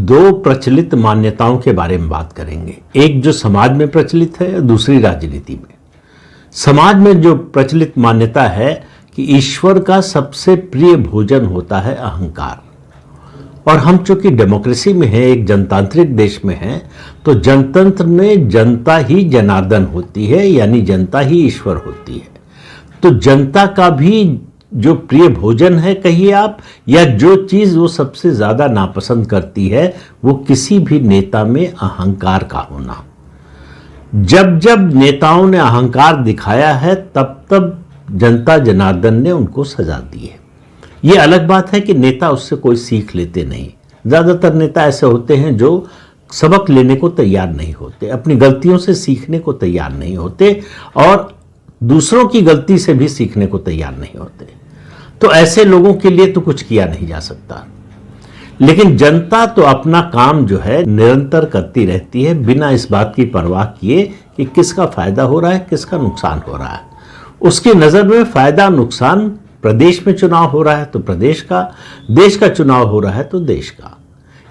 दो प्रचलित मान्यताओं के बारे में बात करेंगे। एक जो समाज में प्रचलित है, दूसरी राजनीति में। समाज में जो प्रचलित मान्यता है कि ईश्वर का सबसे प्रिय भोजन होता है अहंकार। और हम चूंकि डेमोक्रेसी में है, एक जनतांत्रिक देश में है, तो जनतंत्र में जनता ही जनार्दन होती है, यानी जनता ही ईश्वर होती है। तो जनता का भी जो प्रिय भोजन है कहिए आप, या जो चीज वो सबसे ज्यादा नापसंद करती है, वो किसी भी नेता में अहंकार का होना। जब जब नेताओं ने अहंकार दिखाया है, तब तब जनता जनार्दन ने उनको सजा दी है। ये अलग बात है कि नेता उससे कोई सीख लेते नहीं। ज्यादातर नेता ऐसे होते हैं जो सबक लेने को तैयार नहीं होते, अपनी गलतियों से सीखने को तैयार नहीं होते, और दूसरों की गलती से भी सीखने को तैयार नहीं होते। तो ऐसे लोगों के लिए तो कुछ किया नहीं जा सकता। लेकिन जनता तो अपना काम जो है निरंतर करती रहती है, बिना इस बात की परवाह किए कि किसका फायदा हो रहा है, किसका नुकसान हो रहा है। उसकी नजर में फायदा नुकसान, प्रदेश में चुनाव हो रहा है तो प्रदेश का, देश का चुनाव हो रहा है तो देश का,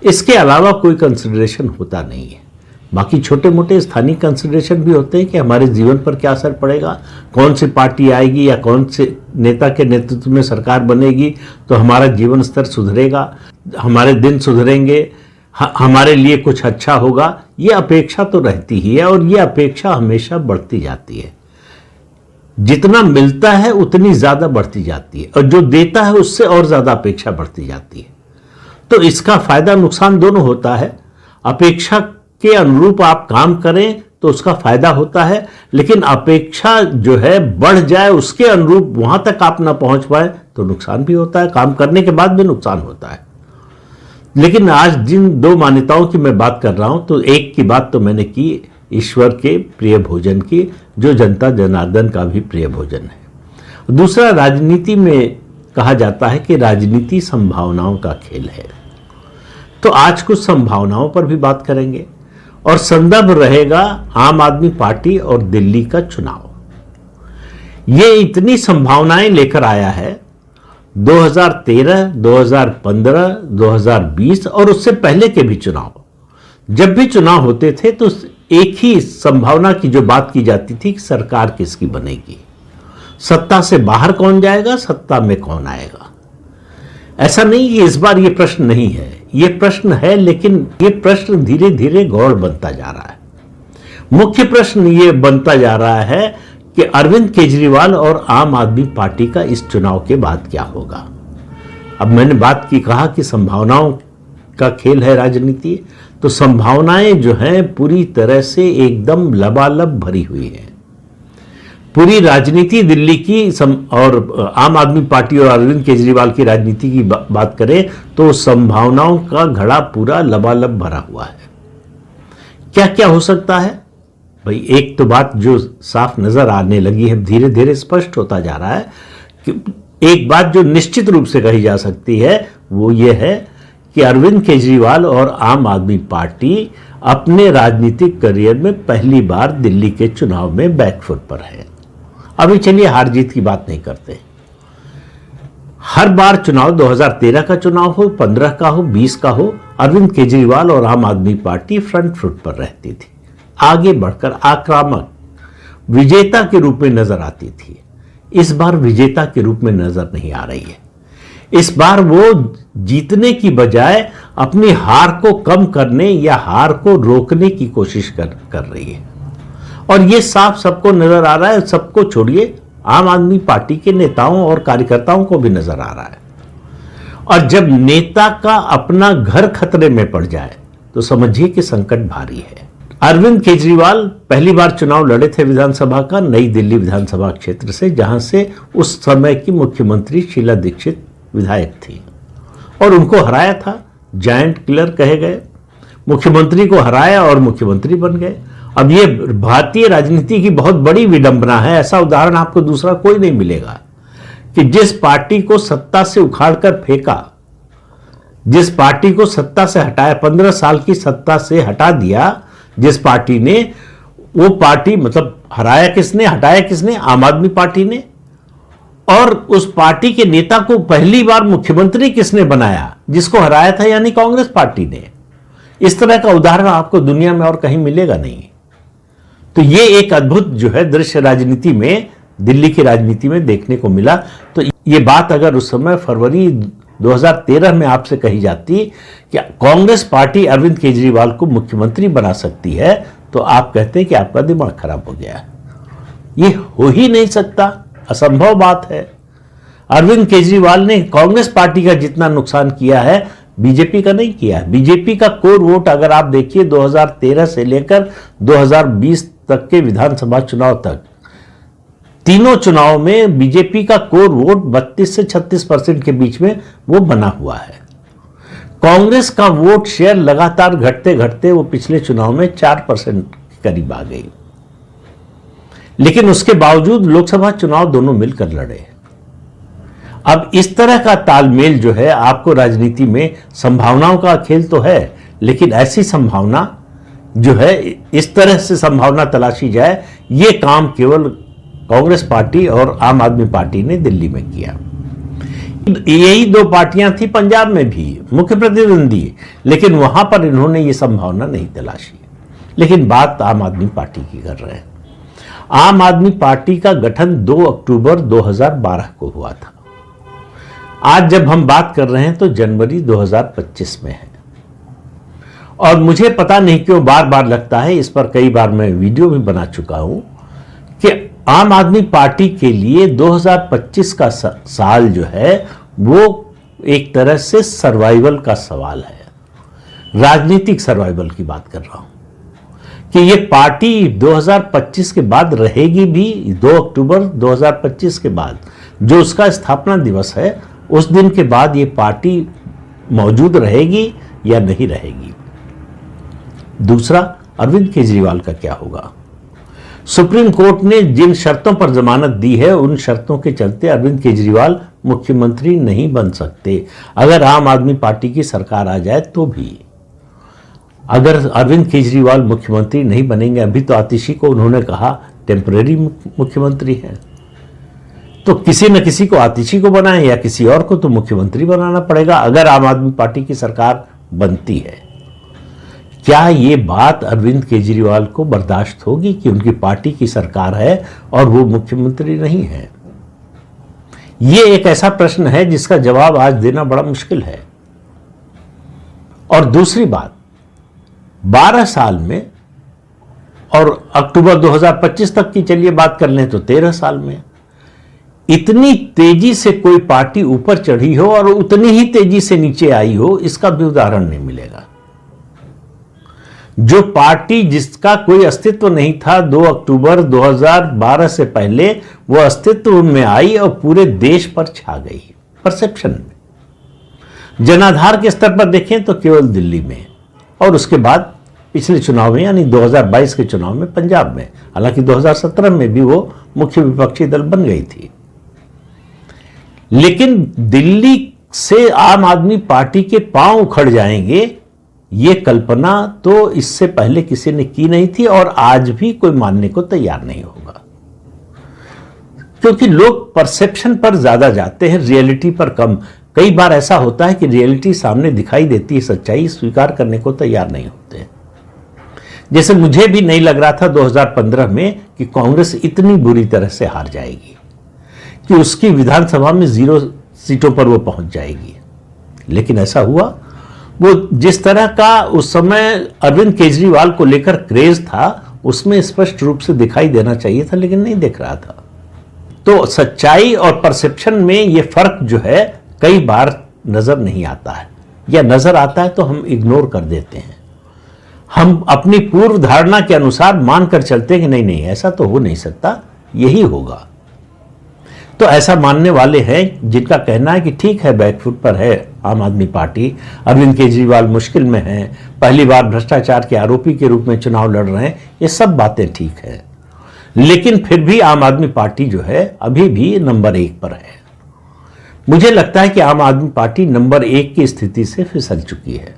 इसके अलावा कोई कंसिडरेशन होता नहीं है। बाकी छोटे मोटे स्थानीय कंसिडरेशन भी होते हैं कि हमारे जीवन पर क्या असर पड़ेगा, कौन सी पार्टी आएगी या कौन से नेता के नेतृत्व में सरकार बनेगी तो हमारा जीवन स्तर सुधरेगा, हमारे दिन सुधरेंगे, हमारे लिए कुछ अच्छा होगा। ये अपेक्षा तो रहती ही है, और ये अपेक्षा हमेशा बढ़ती जाती है। जितना मिलता है उतनी ज्यादा बढ़ती जाती है, और जो देता है उससे और ज्यादा अपेक्षा बढ़ती जाती है। तो इसका फायदा नुकसान दोनों होता है। अपेक्षा के अनुरूप आप काम करें तो उसका फायदा होता है, लेकिन अपेक्षा जो है बढ़ जाए, उसके अनुरूप वहां तक आप ना पहुंच पाए तो नुकसान भी होता है, काम करने के बाद भी नुकसान होता है। लेकिन आज जिन दो मान्यताओं की मैं बात कर रहा हूं, तो एक की बात तो मैंने की ईश्वर के प्रिय भोजन की, जो जनता जनार्दन का भी प्रिय भोजन है। दूसरा, राजनीति में कहा जाता है कि राजनीति संभावनाओं का खेल है। तो आज कुछ संभावनाओं पर भी बात करेंगे, और संदर्भ रहेगा आम आदमी पार्टी और दिल्ली का चुनाव। ये इतनी संभावनाएं लेकर आया है 2013, 2015, 2020 और उससे पहले के भी चुनाव। जब भी चुनाव होते थे तो एक ही संभावना की जो बात की जाती थी कि सरकार किसकी बनेगी, सत्ता से बाहर कौन जाएगा, सत्ता में कौन आएगा। ऐसा नहीं कि इस बार ये प्रश्न नहीं है, ये प्रश्न है, लेकिन ये प्रश्न धीरे धीरे गौड़ बनता जा रहा है। मुख्य प्रश्न ये बनता जा रहा है कि अरविंद केजरीवाल और आम आदमी पार्टी का इस चुनाव के बाद क्या होगा। अब मैंने बात की, कहा कि संभावनाओं का खेल है राजनीति, तो संभावनाएं जो हैं पूरी तरह से एकदम लबालब भरी हुई है। पूरी राजनीति दिल्ली की और आम आदमी पार्टी और अरविंद केजरीवाल की राजनीति की बात करें तो संभावनाओं का घड़ा पूरा लबालब भरा हुआ है। क्या क्या हो सकता है भाई? एक तो बात जो साफ नजर आने लगी है, धीरे धीरे स्पष्ट होता जा रहा है कि एक बात जो निश्चित रूप से कही जा सकती है वो ये है कि अरविंद केजरीवाल और आम आदमी पार्टी अपने राजनीतिक करियर में पहली बार दिल्ली के चुनाव में बैकफुट पर है। अभी चलिए हार जीत की बात नहीं करते। हर बार चुनाव, 2013 का चुनाव हो, 15 का हो, 20 का हो, अरविंद केजरीवाल और आम आदमी पार्टी फ्रंट फुट पर रहती थी, आगे बढ़कर आक्रामक विजेता के रूप में नजर आती थी। इस बार विजेता के रूप में नजर नहीं आ रही है। इस बार वो जीतने की बजाय अपनी हार को कम करने या हार को रोकने की कोशिश कर रही है, और ये साफ सबको नजर आ रहा है। सबको छोड़िए, आम आदमी पार्टी के नेताओं और कार्यकर्ताओं को भी नजर आ रहा है। और जब नेता का अपना घर खतरे में पड़ जाए तो समझिए कि संकट भारी है। अरविंद केजरीवाल पहली बार चुनाव लड़े थे विधानसभा का, नई दिल्ली विधानसभा क्षेत्र से, जहां से उस समय की मुख्यमंत्री शीला दीक्षित विधायक थी, और उनको हराया था। जायंट किलर कहे गए, मुख्यमंत्री को हराया और मुख्यमंत्री बन गए। अब ये भारतीय राजनीति की बहुत बड़ी विडंबना है। ऐसा उदाहरण आपको दूसरा कोई नहीं मिलेगा कि जिस पार्टी को सत्ता से उखाड़कर फेंका, जिस पार्टी को सत्ता से हटाया, 15 साल की सत्ता से हटा दिया जिस पार्टी ने, वो पार्टी मतलब हराया किसने, हटाया किसने? आम आदमी पार्टी ने। और उस पार्टी के नेता को पहली बार मुख्यमंत्री किसने बनाया? जिसको हराया था, यानी कांग्रेस पार्टी ने। इस तरह का उदाहरण आपको दुनिया में और कहीं मिलेगा नहीं। तो ये एक अद्भुत जो है दृश्य राजनीति में, दिल्ली की राजनीति में देखने को मिला। तो ये बात अगर उस समय फरवरी 2013 में आपसे कही जाती कि कांग्रेस पार्टी अरविंद केजरीवाल को मुख्यमंत्री बना सकती है, तो आप कहते हैं कि आपका दिमाग खराब हो गया है। ये हो ही नहीं सकता, असंभव बात है। अरविंद केजरीवाल ने कांग्रेस पार्टी का जितना नुकसान किया है, बीजेपी का नहीं किया है। बीजेपी का कोर वोट अगर आप देखिए 2013 से लेकर 2020 तक के विधानसभा चुनाव तक, तीनों चुनाव में बीजेपी का कोर वोट 32 से 36% के बीच में वो बना हुआ है। कांग्रेस का वोट शेयर लगातार घटते घटते वो पिछले चुनाव में 4% के करीब आ गई, लेकिन उसके बावजूद लोकसभा चुनाव दोनों मिलकर लड़े। अब इस तरह का तालमेल जो है, आपको राजनीति में संभावनाओं का खेल तो है, लेकिन ऐसी संभावना जो है, इस तरह से संभावना तलाशी जाए, ये काम केवल कांग्रेस पार्टी और आम आदमी पार्टी ने दिल्ली में किया। यही दो पार्टियां थी पंजाब में भी मुख्य प्रतिद्वंदी, लेकिन वहां पर इन्होंने ये संभावना नहीं तलाशी। लेकिन बात आम आदमी पार्टी की कर रहे हैं। आम आदमी पार्टी का गठन 2 अक्टूबर 2012 को हुआ था। आज जब हम बात कर रहे हैं तो जनवरी 2025 में है, और मुझे पता नहीं क्यों बार बार लगता है, इस पर कई बार मैं वीडियो भी बना चुका हूं, कि आम आदमी पार्टी के लिए 2025 का साल जो है वो एक तरह से सर्वाइवल का सवाल है। राजनीतिक सर्वाइवल की बात कर रहा हूं कि ये पार्टी 2025 के बाद रहेगी भी। 2 अक्टूबर 2025 के बाद जो उसका स्थापना दिवस है, उस दिन के बाद ये पार्टी मौजूद रहेगी या नहीं रहेगी। दूसरा, अरविंद केजरीवाल का क्या होगा। सुप्रीम कोर्ट ने जिन शर्तों पर जमानत दी है, उन शर्तों के चलते अरविंद केजरीवाल मुख्यमंत्री नहीं बन सकते। अगर आम आदमी पार्टी की सरकार आ जाए तो भी अगर अरविंद केजरीवाल मुख्यमंत्री नहीं बनेंगे, अभी तो आतिशी को उन्होंने कहा टेम्परेरी मुख्यमंत्री हैं, तो किसी न किसी को, आतिशी को बनाए या किसी और को तो मुख्यमंत्री बनाना पड़ेगा अगर आम आदमी पार्टी की सरकार बनती है। क्या ये बात अरविंद केजरीवाल को बर्दाश्त होगी कि उनकी पार्टी की सरकार है और वो मुख्यमंत्री नहीं है? ये एक ऐसा प्रश्न है जिसका जवाब आज देना बड़ा मुश्किल है। और दूसरी बात, 12 साल में, और अक्टूबर 2025 तक की चलिए बात कर लें तो 13 साल में, इतनी तेजी से कोई पार्टी ऊपर चढ़ी हो और उतनी ही तेजी से नीचे आई हो, इसका भी उदाहरण नहीं मिलेगा। जो पार्टी जिसका कोई अस्तित्व नहीं था 2 अक्टूबर 2012 से पहले, वो अस्तित्व में आई और पूरे देश पर छा गई परसेप्शन में। जनाधार के स्तर पर देखें तो केवल दिल्ली में, और उसके बाद पिछले चुनाव में यानी 2022 के चुनाव में पंजाब में। हालांकि 2017 में भी वो मुख्य विपक्षी दल बन गई थी, लेकिन दिल्ली से आम आदमी पार्टी के पांव उखड़ जाएंगे, ये कल्पना तो इससे पहले किसी ने की नहीं थी और आज भी कोई मानने को तैयार नहीं होगा। क्योंकि लोग परसेप्शन पर ज्यादा जाते हैं, रियलिटी पर कम। कई बार ऐसा होता है कि रियलिटी सामने दिखाई देती है, सच्चाई स्वीकार करने को तैयार नहीं होते। जैसे मुझे भी नहीं लग रहा था 2015 में कि कांग्रेस इतनी बुरी तरह से हार जाएगी कि उसकी विधानसभा में 0 सीटों पर वो पहुंच जाएगी, लेकिन ऐसा हुआ। वो जिस तरह का उस समय अरविंद केजरीवाल को लेकर क्रेज था, उसमें स्पष्ट रूप से दिखाई देना चाहिए था, लेकिन नहीं दिख रहा था। तो सच्चाई और परसेप्शन में ये फर्क जो है कई बार नजर नहीं आता है, या नजर आता है तो हम इग्नोर कर देते हैं। हम अपनी पूर्व धारणा के अनुसार मानकर चलते हैं कि नहीं नहीं ऐसा तो हो नहीं सकता, यही होगा। तो ऐसा मानने वाले हैं जिनका कहना है कि ठीक है, बैकफुट पर है आम आदमी पार्टी, अरविंद केजरीवाल मुश्किल में हैं, पहली बार भ्रष्टाचार के आरोपी के रूप में चुनाव लड़ रहे हैं, ये सब बातें ठीक है, लेकिन फिर भी आम आदमी पार्टी जो है अभी भी नंबर 1 पर है। मुझे लगता है कि आम आदमी पार्टी नंबर 1 की स्थिति से फिसल चुकी है।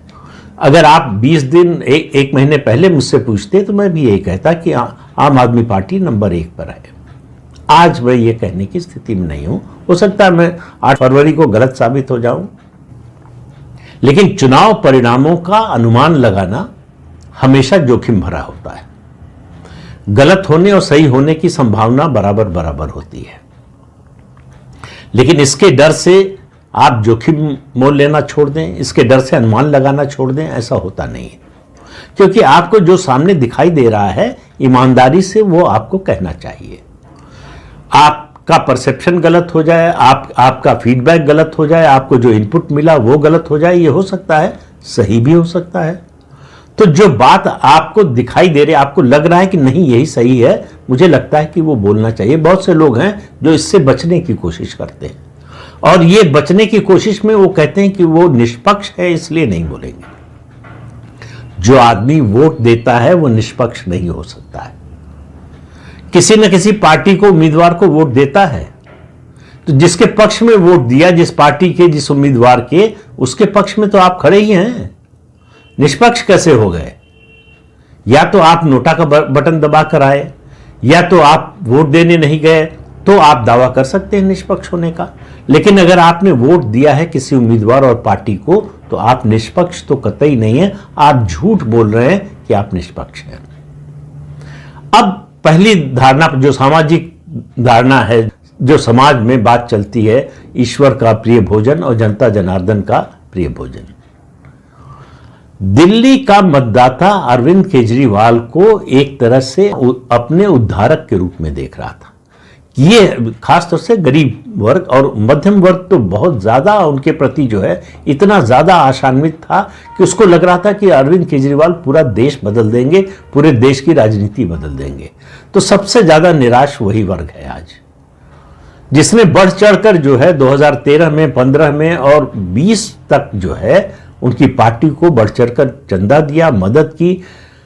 अगर आप 20 दिन एक महीने पहले मुझसे पूछते तो मैं भी यही कहता कि आम आदमी पार्टी नंबर 1 पर है। आज मैं ये कहने की स्थिति में नहीं हूं, हो सकता है मैं 8 फरवरी को गलत साबित हो जाऊं, लेकिन चुनाव परिणामों का अनुमान लगाना हमेशा जोखिम भरा होता है। गलत होने और सही होने की संभावना बराबर बराबर होती है, लेकिन इसके डर से आप जोखिम मोल लेना छोड़ दें, इसके डर से अनुमान लगाना छोड़ दें, ऐसा होता नहीं है। क्योंकि आपको जो सामने दिखाई दे रहा है, ईमानदारी से वो आपको कहना चाहिए। आपका परसेप्शन गलत हो जाए, आपका फीडबैक गलत हो जाए, आपको जो इनपुट मिला वो गलत हो जाए, ये हो सकता है, सही भी हो सकता है। तो जो बात आपको दिखाई दे रही है, आपको लग रहा है कि नहीं यही सही है, मुझे लगता है कि वो बोलना चाहिए। बहुत से लोग हैं जो इससे बचने की कोशिश करते हैं, और ये बचने की कोशिश में वो कहते हैं कि वो निष्पक्ष है इसलिए नहीं बोलेंगे। जो आदमी वोट देता है वो निष्पक्ष नहीं हो सकता है। किसी न किसी पार्टी को, उम्मीदवार को वोट देता है, तो जिसके पक्ष में वोट दिया, जिस पार्टी के, जिस उम्मीदवार के, उसके पक्ष में तो आप खड़े ही हैं। निष्पक्ष कैसे हो गए? या तो आप नोटा का बटन दबा कर आए, या तो आप वोट देने नहीं गए, तो आप दावा कर सकते हैं निष्पक्ष होने का। लेकिन अगर आपने वोट दिया है किसी उम्मीदवार और पार्टी को, तो आप निष्पक्ष तो कतई नहीं है, आप झूठ बोल रहे हैं कि आप निष्पक्ष हैं। अब पहली धारणा, जो सामाजिक धारणा है, जो समाज में बात चलती है, ईश्वर का प्रिय भोजन और जनता जनार्दन का प्रिय भोजन। दिल्ली का मतदाता अरविंद केजरीवाल को एक तरह से अपने उद्धारक के रूप में देख रहा था। ये खासतौर से गरीब वर्ग और मध्यम वर्ग तो बहुत ज्यादा उनके प्रति जो है इतना ज्यादा आशान्वित था कि उसको लग रहा था कि अरविंद केजरीवाल पूरा देश बदल देंगे, पूरे देश की राजनीति बदल देंगे। तो सबसे ज्यादा निराश वही वर्ग है आज, जिसने बढ़ चढ़कर जो है 2013 में, 15 में और 20 तक जो है उनकी पार्टी को बढ़ चढ़कर चंदा दिया, मदद की।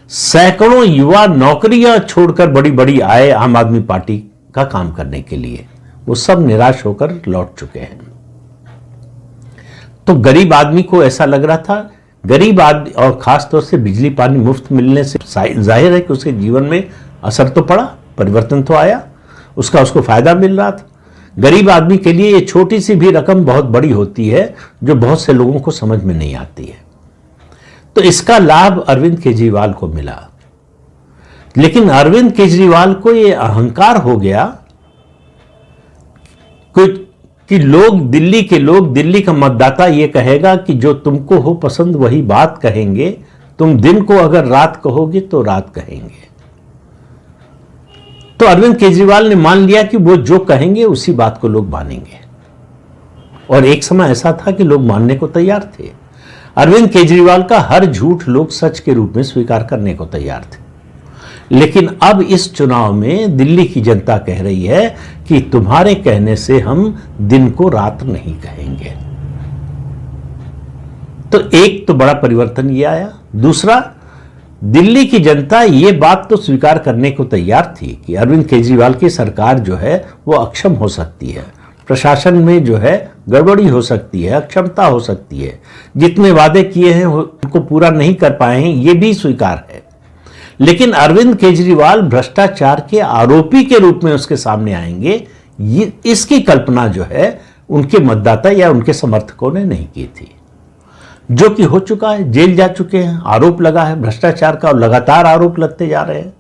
सैकड़ों युवा नौकरियां छोड़कर बड़ी बड़ी आए आम आदमी पार्टी का काम करने के लिए। वो सब निराश होकर लौट चुके हैं। तो गरीब आदमी को ऐसा लग रहा था, गरीब आदमी, और खासतौर से बिजली पानी मुफ्त मिलने से जाहिर है कि उसके जीवन में असर तो पड़ा, परिवर्तन तो आया, उसको फायदा मिल रहा था। गरीब आदमी के लिए ये छोटी सी भी रकम बहुत बड़ी होती है, जो बहुत से लोगों को समझ में नहीं आती है। तो इसका लाभ अरविंद केजरीवाल को मिला। लेकिन अरविंद केजरीवाल को ये अहंकार हो गया कि दिल्ली का मतदाता ये कहेगा कि जो तुमको हो पसंद वही बात कहेंगे, तुम दिन को अगर रात कहोगे तो रात कहेंगे। तो अरविंद केजरीवाल ने मान लिया कि वो जो कहेंगे उसी बात को लोग मानेंगे, और एक समय ऐसा था कि लोग मानने को तैयार थे। अरविंद केजरीवाल का हर झूठ लोग सच के रूप में स्वीकार करने को तैयार थे। लेकिन अब इस चुनाव में दिल्ली की जनता कह रही है कि तुम्हारे कहने से हम दिन को रात नहीं कहेंगे। तो एक तो बड़ा परिवर्तन ये आया। दूसरा, दिल्ली की जनता ये बात तो स्वीकार करने को तैयार थी कि अरविंद केजरीवाल की सरकार जो है वो अक्षम हो सकती है, प्रशासन में जो है गड़बड़ी हो सकती है, अक्षमता हो सकती है, जितने वादे किए हैं उनको पूरा नहीं कर पाए हैं, ये भी स्वीकार है। लेकिन अरविंद केजरीवाल भ्रष्टाचार के आरोपी के रूप में उसके सामने आएंगे, इसकी कल्पना जो है उनके मतदाता या उनके समर्थकों ने नहीं की थी। जो कि हो चुका है, जेल जा चुके हैं, आरोप लगा है भ्रष्टाचार का, और लगातार आरोप लगते जा रहे हैं।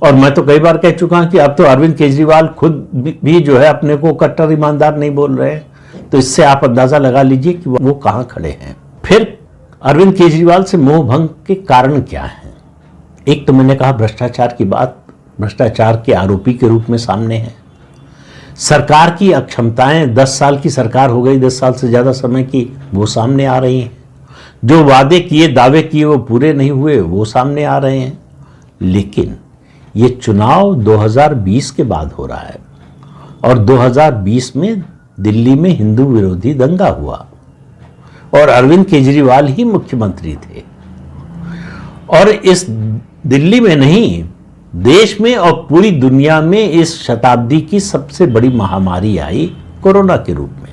और मैं तो कई बार कह चुका हूं कि अब तो अरविंद केजरीवाल खुद भी जो है अपने को कट्टर ईमानदार नहीं बोल रहे हैं। तो इससे आप अंदाजा लगा लीजिए कि वो कहां खड़े हैं। फिर अरविंद केजरीवाल से मोह भंग के कारण क्या है? एक तो मैंने कहा भ्रष्टाचार की बात, भ्रष्टाचार के आरोपी के रूप में सामने है। सरकार की अक्षमताएं, 10 साल की सरकार हो गई, 10 साल से ज्यादा समय की, वो सामने आ रही हैं। जो वादे किए, दावे किए, वो पूरे नहीं हुए, वो सामने आ रहे हैं। लेकिन ये चुनाव 2020 के बाद हो रहा है, और 2020 में दिल्ली में हिंदू विरोधी दंगा हुआ और अरविंद केजरीवाल ही मुख्यमंत्री थे। और इस दिल्ली में नहीं, देश में और पूरी दुनिया में इस शताब्दी की सबसे बड़ी महामारी आई कोरोना के रूप में।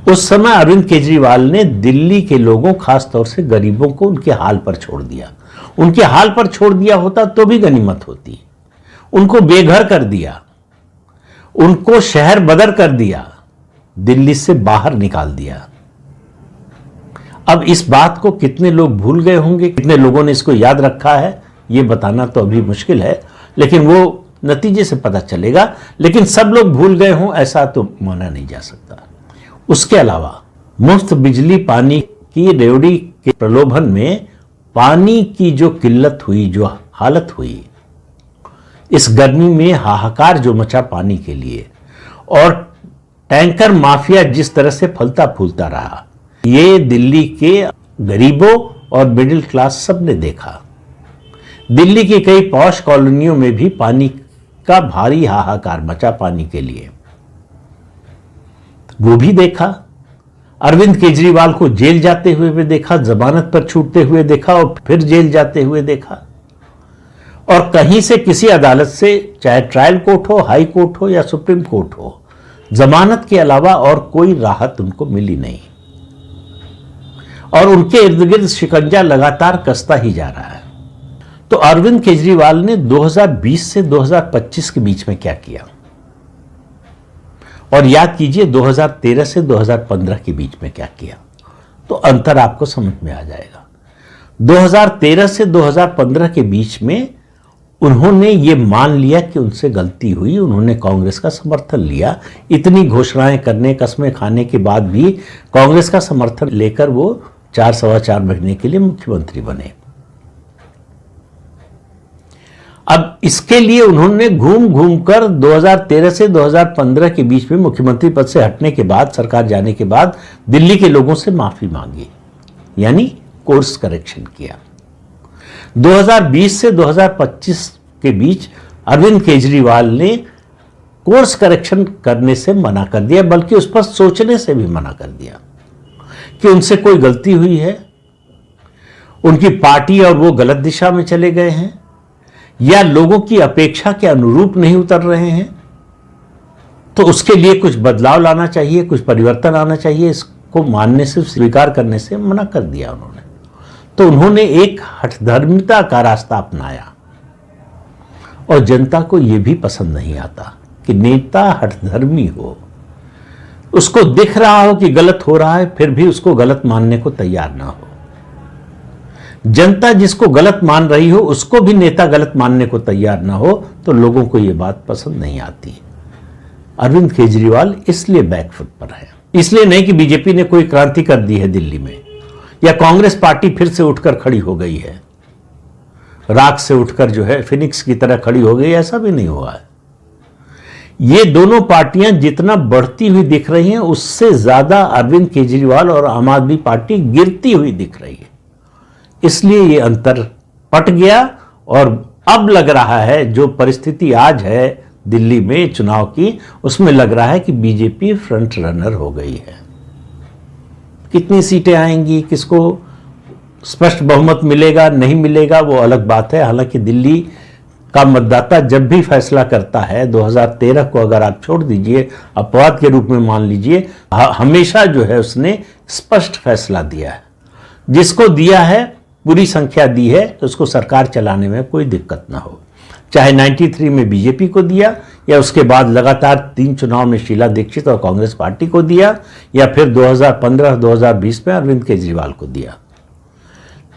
उस समय अरविंद केजरीवाल ने दिल्ली के लोगों, खासतौर से गरीबों को, उनके हाल पर छोड़ दिया। उनके हाल पर छोड़ दिया होता तो भी गनीमत होती। उनको बेघर कर दिया, उनको शहर बदर कर दिया, दिल्ली से बाहर निकाल दिया। अब इस बात को कितने लोग भूल गए होंगे, कितने लोगों ने इसको याद रखा है, ये बताना तो अभी मुश्किल है, लेकिन वो नतीजे से पता चलेगा। लेकिन सब लोग भूल गए हों ऐसा तो माना नहीं जा सकता। उसके अलावा मुफ्त बिजली पानी की रेवड़ी के प्रलोभन में पानी की जो किल्लत हुई, जो हालत हुई, इस गर्मी में हाहाकार जो मचा पानी के लिए, और टैंकर माफिया जिस तरह से फलता फूलता रहा, ये दिल्ली के गरीबों और मिडिल क्लास सब ने देखा। दिल्ली की कई पॉश कॉलोनियों में भी पानी का भारी हाहाकार मचा पानी के लिए, वो भी देखा। अरविंद केजरीवाल को जेल जाते हुए भी देखा, जमानत पर छूटते हुए देखा और फिर जेल जाते हुए देखा। और कहीं से किसी अदालत से, चाहे ट्रायल कोर्ट हो, हाई कोर्ट हो या सुप्रीम कोर्ट हो, जमानत के अलावा और कोई राहत उनको मिली नहीं। और उनके इर्द गिर्द शिकंजा लगातार कसता ही जा रहा है। तो अरविंद केजरीवाल ने 2020 से 2025 के बीच में क्या किया, और याद कीजिए 2013 से 2015 के बीच में क्या किया, तो अंतर आपको समझ में आ जाएगा। 2013 से 2015 के बीच में उन्होंने ये मान लिया कि उनसे गलती हुई, उन्होंने कांग्रेस का समर्थन लिया। इतनी घोषणाएं करने, कस्में खाने के बाद भी कांग्रेस का समर्थन लेकर वो 4-4.25 महीने के लिए मुख्यमंत्री बने। अब इसके लिए उन्होंने घूम घूम कर 2013 से 2015 के बीच में मुख्यमंत्री पद से हटने के बाद, सरकार जाने के बाद, दिल्ली के लोगों से माफी मांगी, यानी कोर्स करेक्शन किया। 2020 से 2025 के बीच अरविंद केजरीवाल ने कोर्स करेक्शन करने से मना कर दिया, बल्कि उस पर सोचने से भी मना कर दिया कि उनसे कोई गलती हुई है, उनकी पार्टी और वो गलत दिशा में चले गए हैं, या लोगों की अपेक्षा के अनुरूप नहीं उतर रहे हैं, तो उसके लिए कुछ बदलाव लाना चाहिए, कुछ परिवर्तन आना चाहिए। इसको मानने से, स्वीकार करने से मना कर दिया उन्होंने। तो उन्होंने एक हठधर्मिता का रास्ता अपनाया, और जनता को यह भी पसंद नहीं आता कि नेता हठधर्मी हो, उसको दिख रहा हो कि गलत हो रहा है, फिर भी उसको गलत मानने को तैयार ना हो। जनता जिसको गलत मान रही हो, उसको भी नेता गलत मानने को तैयार ना हो, तो लोगों को यह बात पसंद नहीं आती। अरविंद केजरीवाल इसलिए बैकफुट पर है। इसलिए नहीं कि बीजेपी ने कोई क्रांति कर दी है दिल्ली में, या कांग्रेस पार्टी फिर से उठकर खड़ी हो गई है, राख से उठकर जो है फिनिक्स की तरह खड़ी हो गई, ऐसा भी नहीं हुआ है। ये दोनों पार्टियां जितना बढ़ती हुई दिख रही हैं, उससे ज्यादा अरविंद केजरीवाल और आम आदमी पार्टी गिरती हुई दिख रही है। इसलिए ये अंतर पट गया, और अब लग रहा है जो परिस्थिति आज है दिल्ली में चुनाव की, उसमें लग रहा है कि बीजेपी फ्रंट रनर हो गई है। कितनी सीटें आएंगी, किसको स्पष्ट बहुमत मिलेगा नहीं मिलेगा, वो अलग बात है। हालांकि दिल्ली का मतदाता जब भी फैसला करता है, 2013 को अगर आप छोड़ दीजिए, अपवाद के रूप में मान लीजिए, हमेशा जो है उसने स्पष्ट फैसला दिया है। जिसको दिया है, पूरी संख्या दी है, तो उसको सरकार चलाने में कोई दिक्कत ना हो। चाहे 93 में बीजेपी को दिया, या उसके बाद लगातार 3 चुनाव में शीला दीक्षित और कांग्रेस पार्टी को दिया, या फिर 2015-2020 में अरविंद केजरीवाल को दिया।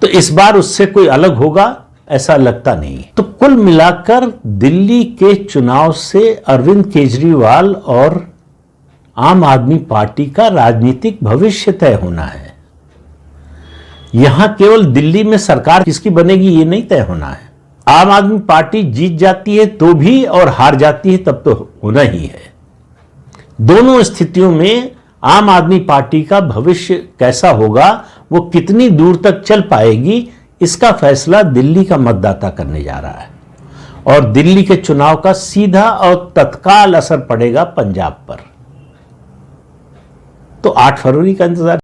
तो इस बार उससे कोई अलग होगा ऐसा लगता नहीं। तो कुल मिलाकर दिल्ली के चुनाव से अरविंद केजरीवाल और आम आदमी पार्टी का राजनीतिक भविष्य तय होना है। यहां केवल दिल्ली में सरकार किसकी बनेगी ये नहीं तय होना है। आम आदमी पार्टी जीत जाती है तो भी, और हार जाती है तब तो होना ही है। दोनों स्थितियों में आम आदमी पार्टी का भविष्य कैसा होगा, वो कितनी दूर तक चल पाएगी, इसका फैसला दिल्ली का मतदाता करने जा रहा है। और दिल्ली के चुनाव का सीधा और तत्काल असर पड़ेगा पंजाब पर। तो 8 फरवरी का इंतजार